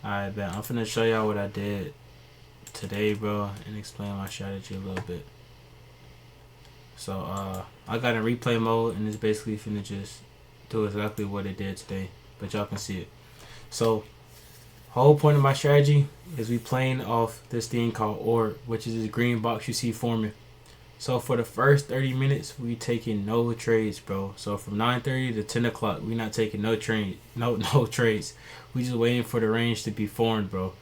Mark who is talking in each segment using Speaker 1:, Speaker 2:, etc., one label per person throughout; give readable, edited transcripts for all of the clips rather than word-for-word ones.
Speaker 1: Alright, bet. I'm finna show y'all what I did today, bro, and explain my strategy a little bit. So, I got in replay mode, and it's basically finna just do exactly what it did today, but y'all can see it. So, whole point of my strategy is we playing off this thing called orb, which is this green box you see forming. So for the first 30 minutes, we taking no trades, bro. So from 9:30 to 10 o'clock, we not taking no trade, no trades. We just waiting for the range to be formed, bro.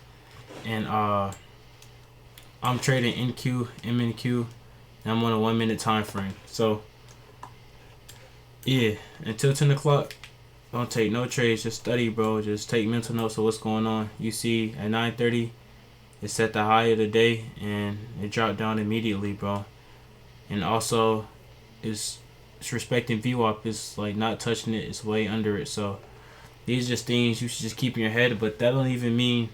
Speaker 1: And I'm trading NQ, MNQ, and I'm on a 1 minute time frame. So yeah, until 10 o'clock, don't take no trades. Just study, bro. Just take mental notes of what's going on. You see at 9:30, it set the high of the day, and it dropped down immediately, bro. And also, it's respecting VWAP. It's like not touching it. It's way under it. So these are just things you should just keep in your head. But that don't even mean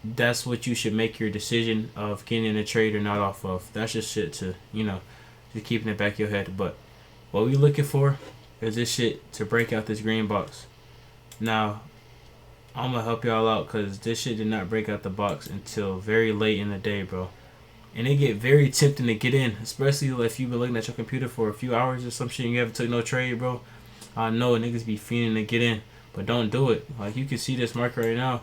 Speaker 1: that's what you should make your decision of getting in a trade or not off of. That's just shit to just keep in the back of your head. But what we looking for is this shit to break out this green box. Now I'm gonna help y'all out because this shit did not break out the box until very late in the day, bro. And it get very tempting to get in, especially if you've been looking at your computer for a few hours or some shit and you haven't took no trade, bro. I know niggas be fiending to get in, but don't do it. Like you can see this market right now.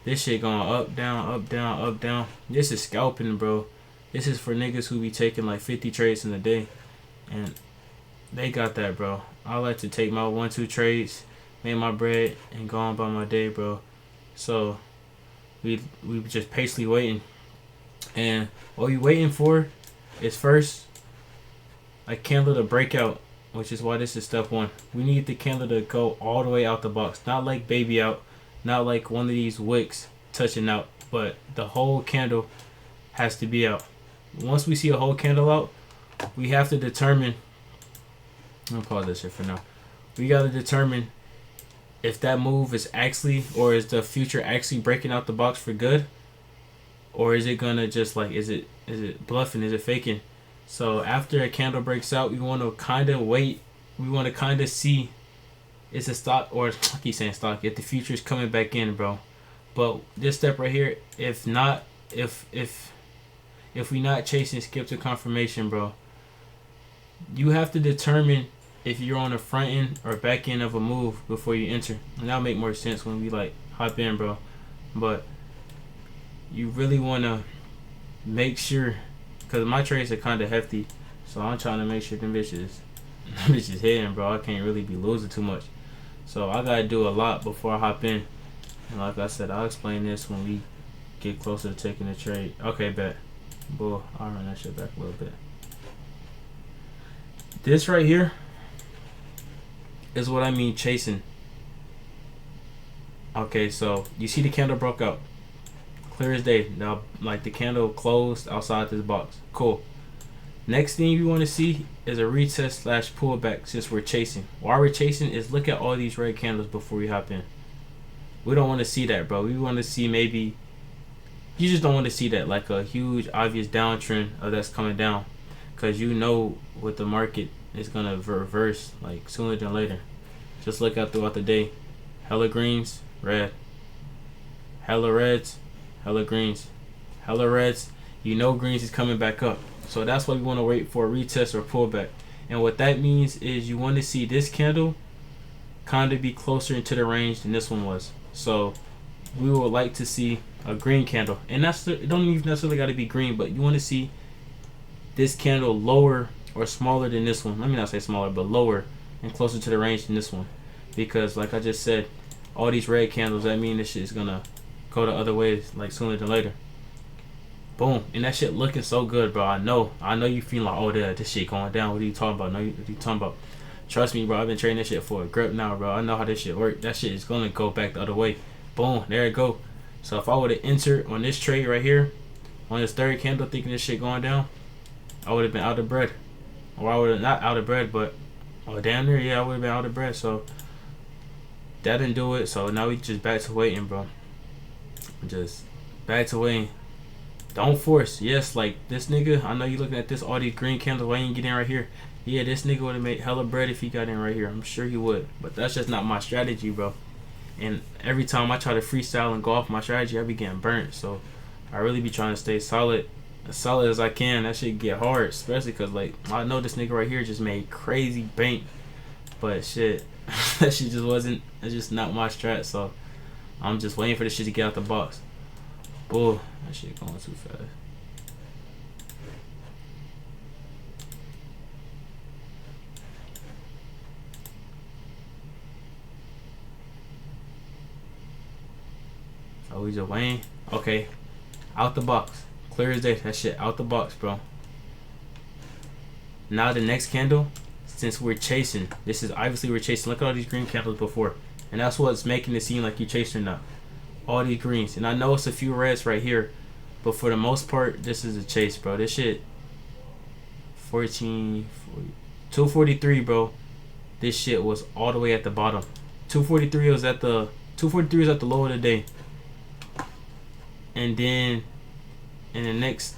Speaker 1: This shit going up, down, up, down, up, down. This is scalping, bro. This is for niggas who be taking like 50 trades in a day. And they got that, bro. I like to take my 1-2 trades, make my bread, and go on by my day, bro. So we just patiently waiting. And what we waiting for is first a candle to break out, which is why this is step one. We need the candle to go all the way out the box, not like baby out, not like one of these wicks touching out, but the whole candle has to be out. Once we see a whole candle out, we have to determine. I'm gonna pause this shit for now. We gotta determine if that move is actually, or is the future actually breaking out the box for good, or is it gonna just like is it bluffing? Is it faking? So after a candle breaks out, we want to kind of wait. We want to kind of see is a stock, or I keep saying stock, if the future is coming back in, bro. But this step right here, if not, if we not chasing skip to confirmation, bro, you have to determine if you're on the front end or back end of a move before you enter, and that'll make more sense when we like hop in, bro. But you really want to make sure, because my trades are kind of hefty, so I'm trying to make sure them bitches hitting, bro. I can't really be losing too much, so I gotta do a lot before I hop in. And like I said, I'll explain this when we get closer to taking the trade. Okay, bet. Bull, I'll run that shit back a little bit. This right here is what I mean chasing. Okay, so you see the candle broke out. Clear as day. Now, like the candle closed outside this box. Cool. Next thing you want to see is a retest slash pullback since we're chasing. Why we're chasing is look at all these red candles before we hop in. We don't want to see that, bro. We want to see maybe, you just don't want to see that, like a huge obvious downtrend of that's coming down. Because you know what the market is going to reverse like sooner than later. Just look out throughout the day. Hella greens, red. Hella reds, hella greens, hella reds. You know greens is coming back up, so that's why we want to wait for a retest or pullback. And what that means is you want to see this candle kind of be closer into the range than this one was. So we would like to see a green candle, and it don't even necessarily got to be green, but you want to see this candle lower or smaller than this one. Let me not say smaller, but lower and closer to the range than this one, because like I just said, all these red candles, that mean this shit is gonna go the other way like sooner than later. Boom. And that shit looking so good, bro. I know you feel like, oh, this shit going down. What are you talking about? What are you talking about? Trust me, bro. I've been trading this shit for a grip now, bro. I know how this shit work. That shit is gonna go back the other way. Boom. There it go. So if I would have entered on this trade right here, on this third candle, thinking this shit going down, I would have been out of bread. Or I would have not out of bread, but damn near, yeah, I would have been out of bread. So that didn't do it. So now we just back to waiting, bro. Just back to waiting. Don't force. Yes, like this nigga, I know you looking at this, all these green candles, why you ain't get in right here? Yeah, this nigga would have made hella bread if he got in right here. I'm sure he would. But that's just not my strategy, bro. And every time I try to freestyle and go off my strategy, I be getting burnt. So I really be trying to stay solid, as solid as I can. That shit get hard, especially because like I know this nigga right here just made crazy bank, but shit, that shit just wasn't. It's just not my strat. So I'm just waiting for this shit to get out the box. Bull, that shit going too fast. Oh, we just waiting. Okay, out the box, clear as day. That shit out the box, bro. Now the next candle, since we're chasing, this is obviously we're chasing. Look at all these green candles before, and that's what's making it seem like you're chasing now. All these greens, and I know it's a few reds right here, but for the most part, this is a chase, bro. This shit, 14, 40, 243, bro. This shit was all the way at the bottom. 243 was at the 243 was at the low of the day, and then in the next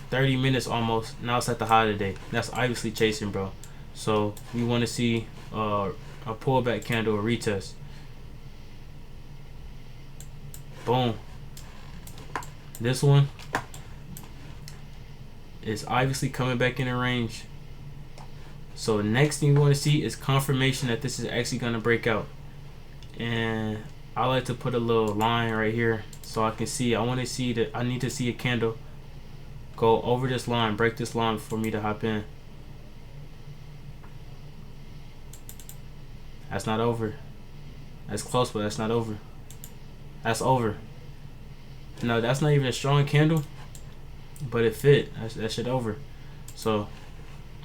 Speaker 1: 30 minutes almost, now it's at the high of the day. That's obviously chasing, bro. So we want to see a pullback candle, a retest. Boom. This one is obviously coming back in the range. So next thing you want to see is confirmation that this is actually going to break out. And I like to put a little line right here so I can see. I want to see that I need to see a candle go over this line, break this line for me to hop in. That's not over. That's close, but that's not over. That's over. No, that's not even a strong candle, but it fit. That shit over. So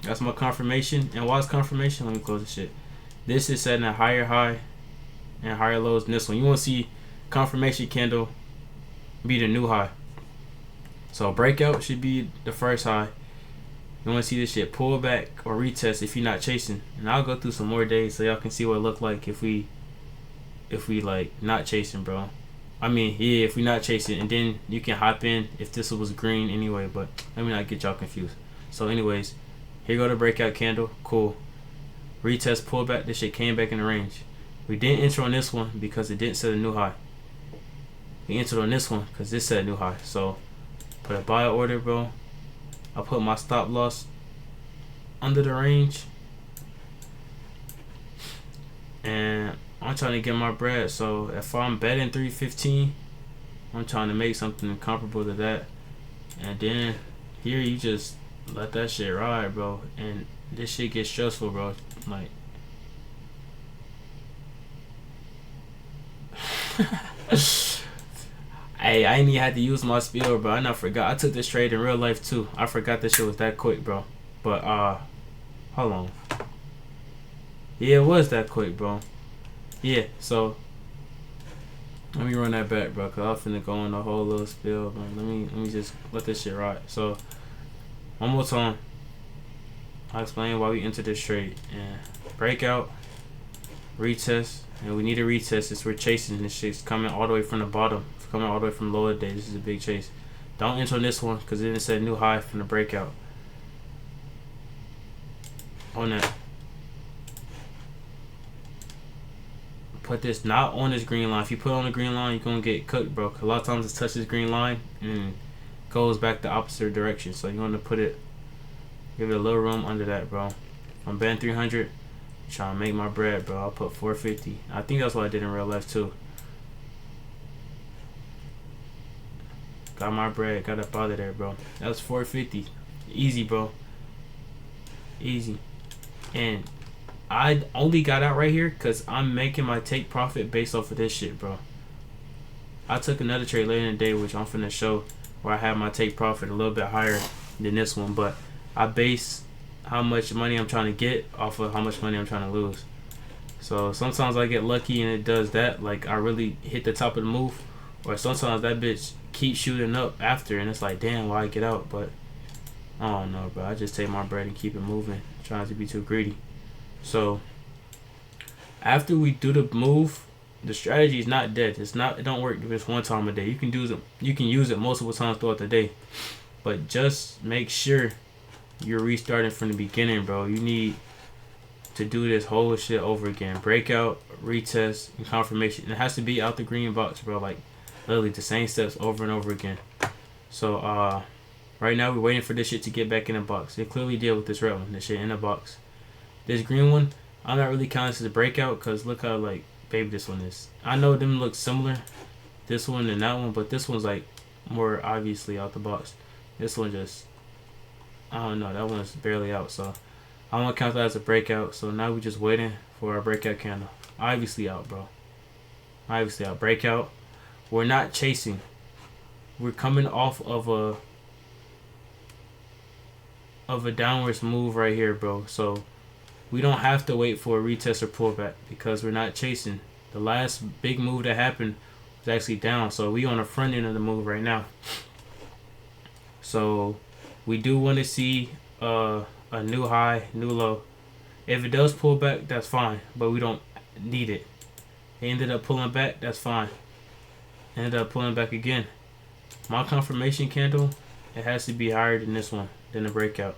Speaker 1: that's my confirmation. And why is confirmation? Let me close this shit. This is setting a higher high and higher lows than this one. You want to see confirmation candle be the new high. So breakout should be the first high. You want to see this shit pull back or retest if you're not chasing. And I'll go through some more days so y'all can see what it look like if we like not chasing, bro. I mean, yeah, if we not chasing, and then you can hop in if this was green anyway, but let me not get y'all confused. So anyways, here go the breakout candle. Cool. Retest pullback. This shit came back in the range. We didn't enter on this one because it didn't set a new high. We entered on this one because this set a new high. So put a buy order, bro. I put my stop loss under the range, and I'm trying to get my bread. So if I'm betting 315, I'm trying to make something comparable to that. And then here you just let that shit ride, bro. And this shit gets stressful, bro. Like hey, I ain't even had to use my spiel, bro. I not forgot. I took this trade in real life too. I forgot this shit was that quick, bro. But hold on. Yeah, it was that quick, bro. Yeah, so let me run that back, bro, cause I'm finna go on the whole little spiel, bro. Let me just let this shit ride. So one more time, I'll explain why we entered this trade. And breakout, retest, and we need a retest. It's we're chasing. This shit's coming all the way from the bottom. It's coming all the way from lower day. This is a big chase. Don't enter on this one because it didn't set a new high from the breakout. On that. Put this not on this green line. If you put it on the green line, you're gonna get cooked, bro. A lot of times it touches this green line and goes back the opposite direction. So you want to put it, give it a little room under that, bro. I'm betting 300, trying to make my bread, bro. I'll put 450. I think that's what I did in real life too. Got my bread, got up out of there, bro. That was 450. Easy, bro. Easy. And I only got out right here because I'm making my take profit based off of this shit, bro. I took another trade later in the day, which I'm finna show, where I have my take profit a little bit higher than this one, but I base how much money I'm trying to get off of how much money I'm trying to lose. So sometimes I get lucky and it does that, like I really hit the top of the move, or sometimes that bitch keeps shooting up after and it's like, damn, why I get out? But I don't know, bro. I just take my bread and keep it moving, trying to be too greedy. So after we do the move, the strategy is not dead. It don't work just one time a day. You can use it multiple times throughout the day. But just make sure you're restarting from the beginning, bro. You need to do this whole shit over again. Breakout, retest, and confirmation. And it has to be out the green box, bro. Like, literally the same steps over and over again. So, right now we're waiting for this shit to get back in the box. It clearly did with this red one. This shit in the box. This green one, I'm not really counting this as a breakout because look how, like, baby this one is. I know them look similar, this one and that one, but this one's, like, more obviously out the box. This one just, I don't know, that one's barely out, so I don't count that as a breakout. So now we're just waiting for our breakout candle. Obviously out, bro. Obviously out. Breakout. We're not chasing. We're coming off of a downwards move right here, bro. So we don't have to wait for a retest or pullback because we're not chasing. The last big move that happened was actually down. So we on the front end of the move right now. So we do want to see a new high, new low. If it does pull back, that's fine, but we don't need it. It ended up pulling back, that's fine. Ended up pulling back again. My confirmation candle, it has to be higher than this one, than the breakout.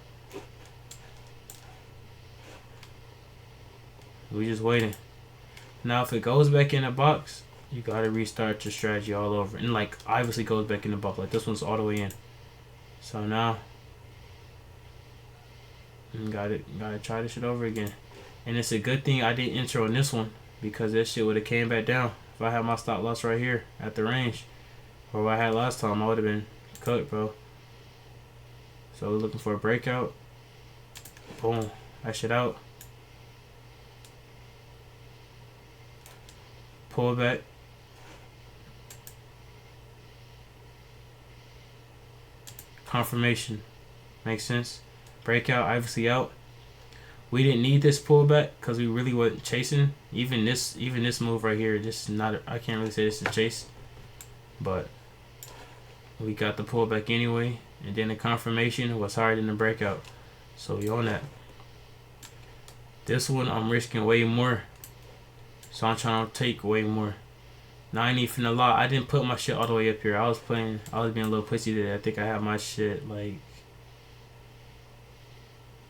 Speaker 1: We just waiting. Now if it goes back in the box, you gotta restart your strategy all over. And like obviously goes back in the box. Like this one's all the way in. So now gotta try this shit over again. And it's a good thing I didn't enter on this one because this shit would have came back down. If I had my stop loss right here at the range, or what I had last time, I would have been cooked, bro. So we're looking for a breakout. Boom. That shit out. Pull back. Confirmation. Makes sense. Breakout, obviously out. We didn't need this pullback because we really wasn't chasing. Even this move right here, this is not. I can't really say this is a chase, but we got the pullback anyway. And then the confirmation was higher than the breakout, so we on that. This one I'm risking way more, so I'm trying to take way more. Now I ain't even finna lie, I didn't put my shit all the way up here. I was being a little pussy today. I think I had my shit like,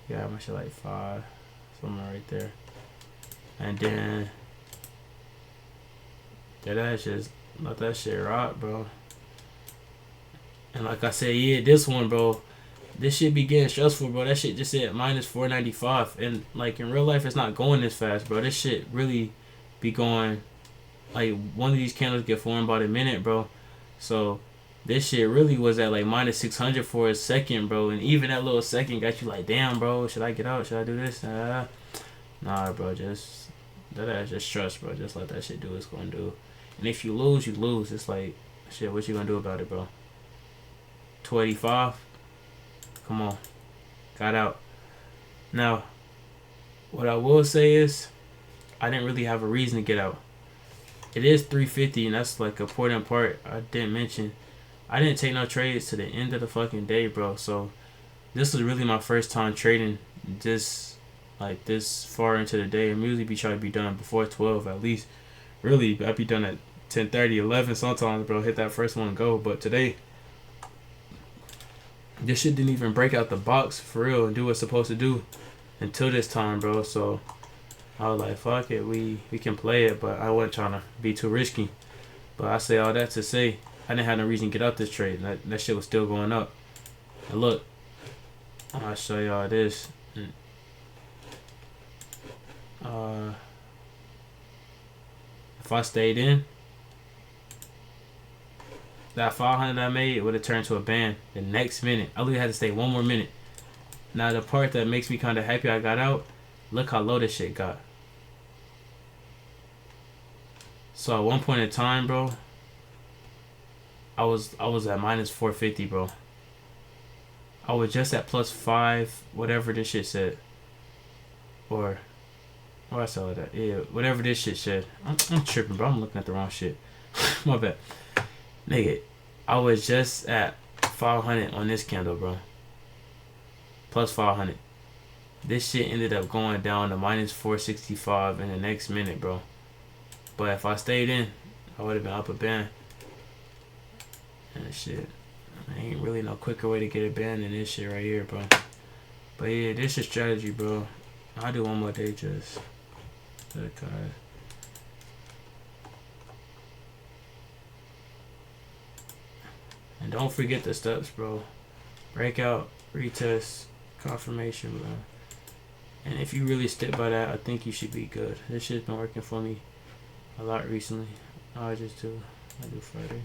Speaker 1: yeah, I had my shit like 5, somewhere right there. And then that just let that shit rock, bro. And like I said, yeah, this one, bro, this shit be getting stressful, bro. That shit just said minus 495, and like in real life, it's not going this fast, bro. This shit really be going. Like one of these candles get formed by the minute, bro. So this shit really was at like minus 600 for a second, bro. And even that little second got you like, damn, bro, should I get out? Should I do this? Nah, bro, just that just trust, bro. Just let that shit do what it's gonna do. And if you lose, you lose. It's like, shit, what you gonna do about it, bro? 285. Come on, got out. Now, what I will say is, I didn't really have a reason to get out. It is 350, and that's like an important part I didn't mention. I didn't take no trades to the end of the fucking day, bro. So this was really my first time trading this far into the day. I'm usually be trying to be done before 12 at least. Really, I'd be done at 10:30, 11 sometimes, bro. Hit that first one and go. But today, this shit didn't even break out the box for real and do what it's supposed to do until this time, bro. So I was like, fuck it, we can play it, but I wasn't trying to be too risky. But I say all that to say, I didn't have no reason to get out this trade. That shit was still going up. And look, I'll show y'all this. If I stayed in, that 500 I made would have turned to a band the next minute. I literally had to stay one more minute. Now the part that makes me kind of happy I got out, look how low this shit got. So at one point in time, bro, I was at minus 450, bro. I was just at plus 5, whatever this shit said. Or I saw that. Yeah, whatever this shit said. I'm tripping, bro. I'm looking at the wrong shit. My bad. Nigga, I was just at 500 on this candle, bro. Plus 500. This shit ended up going down to minus 465 in the next minute, bro. But if I stayed in, I would have been up a band. And shit, ain't really no quicker way to get a band than this shit right here, bro. But yeah, this is strategy, bro. I'll do one more day just to kind of. And don't forget the steps, bro. Breakout, retest, confirmation, bro. And if you really stick by that, I think you should be good. This shit's been working for me a lot recently. I do Friday.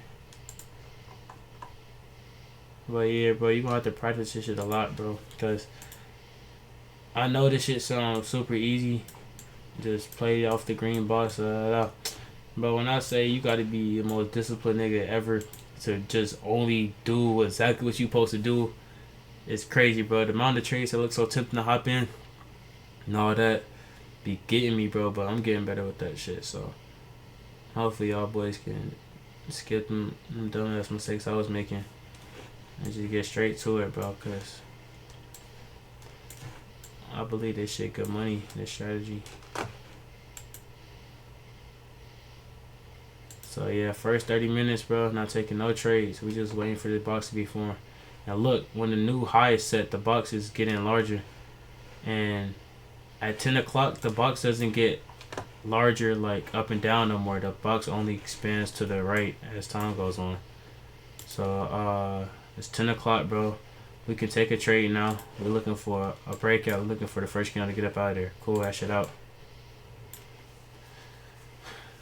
Speaker 1: But yeah, bro, you gonna have to practice this shit a lot, bro. Because I know this shit sounds super easy. Just play off the green box. But when I say you gotta be the most disciplined nigga ever to just only do exactly what you supposed to do, it's crazy, bro. The amount of trades that look so tempting to hop in and all that be getting me, bro. But I'm getting better with that shit. So hopefully y'all boys can skip them dumbass mistakes I was making and just get straight to it, bro. Cause I believe this shit good money, this strategy. So yeah, first 30 minutes, bro, not taking no trades. We just waiting for the box to be formed. Now look, when the new high is set, the box is getting larger. And at 10 o'clock, the box doesn't get larger like up and down no more. The box only expands to the right as time goes on. So it's 10 o'clock, bro. We can take a trade now. We're looking for a breakout. We're looking for the first candle to get up out of there. Cool, that shit out.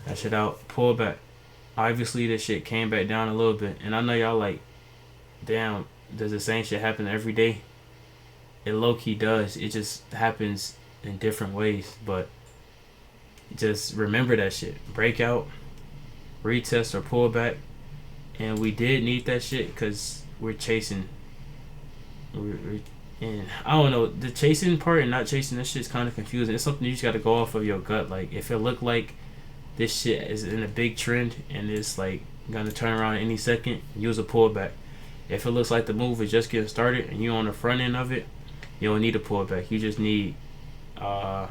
Speaker 1: That shit out. Pull back. Obviously, this shit came back down a little bit. And I know y'all like, damn, does the same shit happen every day? It low-key does. It just happens in different ways. But just remember that shit. Breakout, retest, or pull back. And we did need that shit because we're chasing. And I don't know, the chasing part and not chasing, this shit's kind of confusing. It's something you just got to go off of your gut. Like, if it look like this shit is in a big trend and it's like gonna turn around any second, use a pullback. If it looks like the move is just getting started and you're on the front end of it, you don't need a pullback. You just need a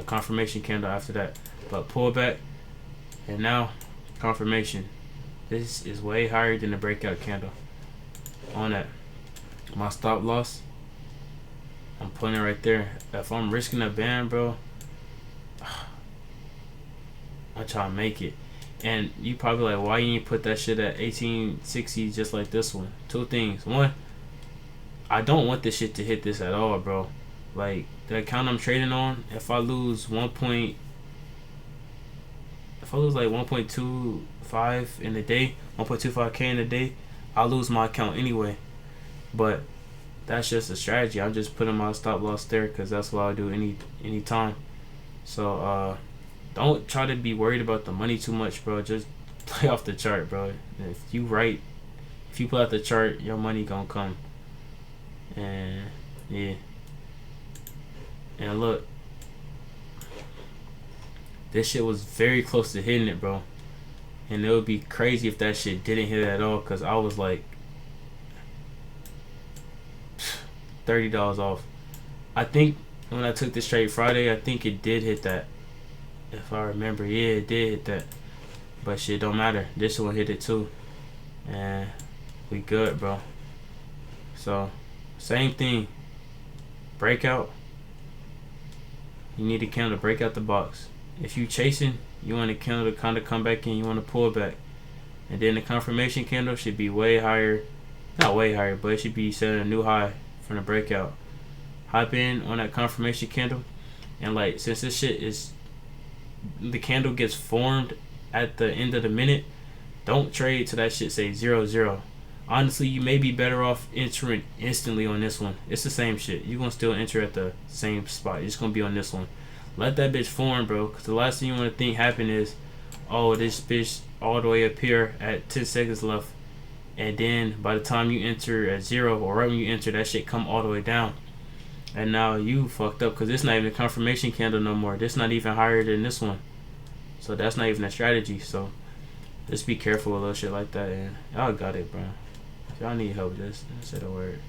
Speaker 1: confirmation candle after that. But pullback, and now confirmation. This is way higher than the breakout candle. On that, my stop loss, I'm putting it right there. If I'm risking a band, bro, I try to make it. And you probably like, why you ain't put that shit at 1860 just like this one? Two things. One, I don't want this shit to hit this at all, bro. Like, the account I'm trading on, if I lose like 1.25 in a day, 1.25k in a day, I'll lose my account anyway. But that's just a strategy. I'm just putting my stop loss there because that's what I'll do any time. So don't try to be worried about the money too much, bro. Just play off the chart, bro. If you play out the chart, your money gonna come. And yeah. And look, this shit was very close to hitting it, bro. And it would be crazy if that shit didn't hit it at all, because I was like $30 off. I think when I took this trade Friday, I think it did hit that. If I remember, yeah, it did hit that. But shit don't matter. This one hit it too. And we good, bro. So, same thing. Breakout. You need a candle to break out the box. If you chasing, you want a candle to kind of come back in. You want to pull back. And then the confirmation candle should be way higher. Not way higher, but it should be setting a new high from the breakout. Hop in on that confirmation candle. And like, since this shit is, the candle gets formed at the end of the minute, don't trade till that shit say 0-0. Honestly, you may be better off entering instantly on this one. It's the same shit. You're gonna still enter at the same spot. You're just gonna be on this one. Let that bitch form, bro. Because the last thing you want to think happen is, oh, this bitch all the way up here at 10 seconds left. And then by the time you enter at 0, or right when you enter, that shit come all the way down. And now you fucked up because it's not even a confirmation candle no more. This not even higher than this one. So that's not even a strategy. So just be careful with little shit like that. And y'all got it, bro. If y'all need help, just say the word.